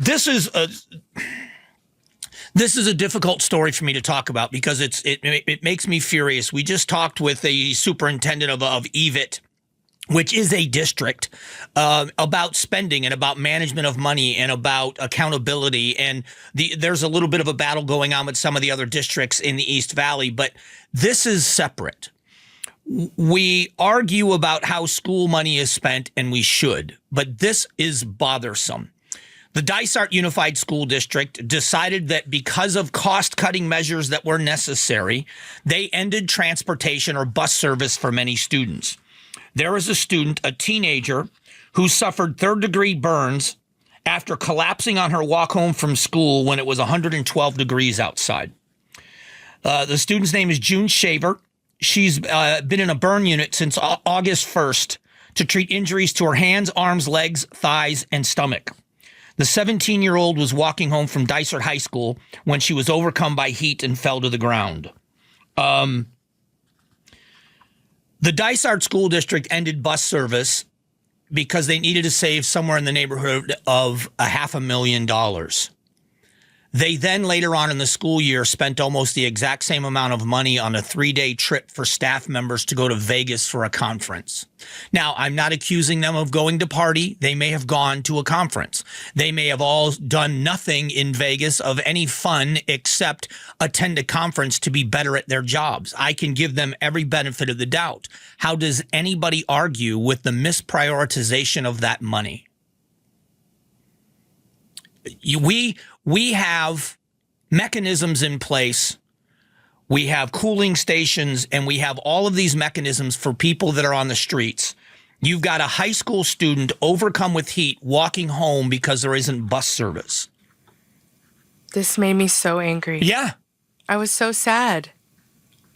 This is a difficult story for me to talk about because it makes me furious. We just talked with a superintendent of EVIT, which is a district, about spending and about management of money and about accountability. And there's a little bit of a battle going on with some of the other districts in the East Valley, but this is separate. We argue about how school money is spent, and we should, but this is bothersome. The Dysart Unified School District decided that because of cost-cutting measures that were necessary, they ended transportation or bus service for many students. There is a student, a teenager, who suffered third-degree burns after collapsing on her walk home from school when it was 112 degrees outside. The student's name is June Shaver. She's been in a burn unit since August 1st to treat injuries to her hands, arms, legs, thighs, and stomach. The 17-year-old was walking home from Dysart High School when she was overcome by heat and fell to the ground. The Dysart School District ended bus service because they needed to save somewhere in the neighborhood of $500,000. They then later on in the school year spent almost the exact same amount of money on a 3-day trip for staff members to go to Vegas for a conference. Now, I'm not accusing them of going to party. They may have gone to a conference. They may have all done nothing in Vegas of any fun except attend a conference to be better at their jobs. I can give them every benefit of the doubt. How does anybody argue with the misprioritization of that money? We have mechanisms in place. We have cooling stations, and we have all of these mechanisms for people that are on the streets. You've got a high school student overcome with heat walking home because there isn't bus service. This made me so angry. Yeah. I was so sad.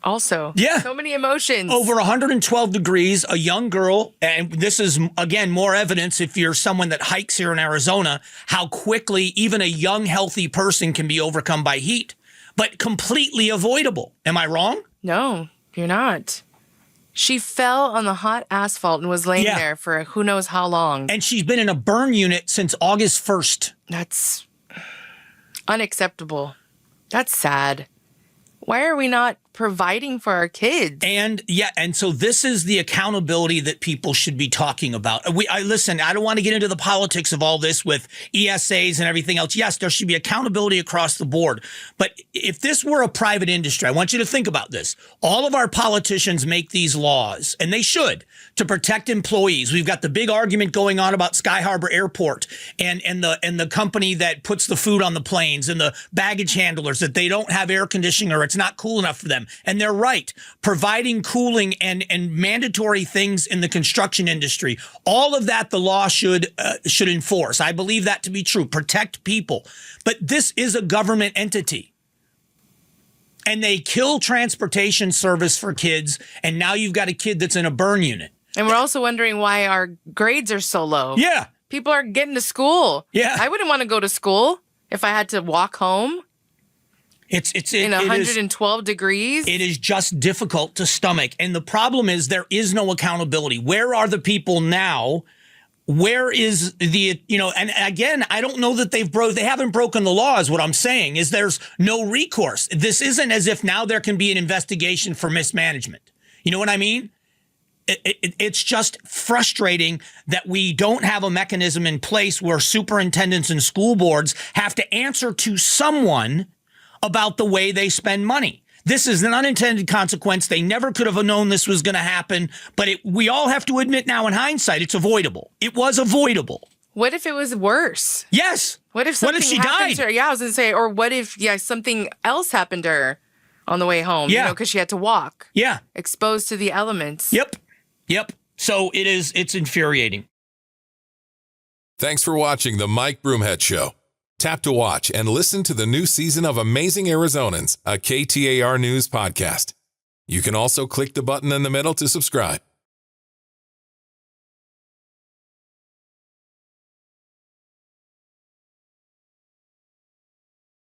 Also, yeah, so many emotions. Over 112 degrees, a young girl, and this is, again, more evidence if you're someone that hikes here in Arizona, how quickly even a young, healthy person can be overcome by heat, but completely avoidable. Am I wrong? No, you're not. She fell on the hot asphalt and was laying there for who knows how long. And she's been in a burn unit since August 1st. That's unacceptable. That's sad. Why are we not providing for our kids? And so this is the accountability that people should be talking about. Listen, I don't want to get into the politics of all this with ESAs and everything else. Yes, there should be accountability across the board. But if this were a private industry, I want you to think about this. All of our politicians make these laws, and they should, to protect employees. We've got the big argument going on about Sky Harbor Airport and the company that puts the food on the planes and the baggage handlers, that they don't have air conditioning or it's not cool enough for them. And they're right. Providing cooling and mandatory things in the construction industry, all of that the law should enforce. I believe that to be true. Protect people. But this is a government entity. And they kill transportation service for kids. And now you've got a kid that's in a burn unit. And we're also wondering why our grades are so low. Yeah. People are getting to school. Yeah. I wouldn't want to go to school if I had to walk home. It's in 112 degrees. It is just difficult to stomach. And the problem is there is no accountability. Where are the people now? Where is and again, I don't know that they haven't broken the law is what I'm saying, is there's no recourse. This isn't as if now there can be an investigation for mismanagement. You know what I mean? It's just frustrating that we don't have a mechanism in place where superintendents and school boards have to answer to someone about the way they spend money. This is an unintended consequence. They never could have known this was going to happen, but we all have to admit now in hindsight, it's avoidable. It was avoidable. What if it was worse? Yes. What if something she happened died? to her? Yeah, I was going to say, or what if, something else happened to her on the way home? Yeah. Because she had to walk. Yeah. Exposed to the elements. Yep. So it's infuriating. Thanks for watching the Mike Broomhead Show. Tap to watch and listen to the new season of Amazing Arizonans, a KTAR News podcast. You can also click the button in the middle to subscribe.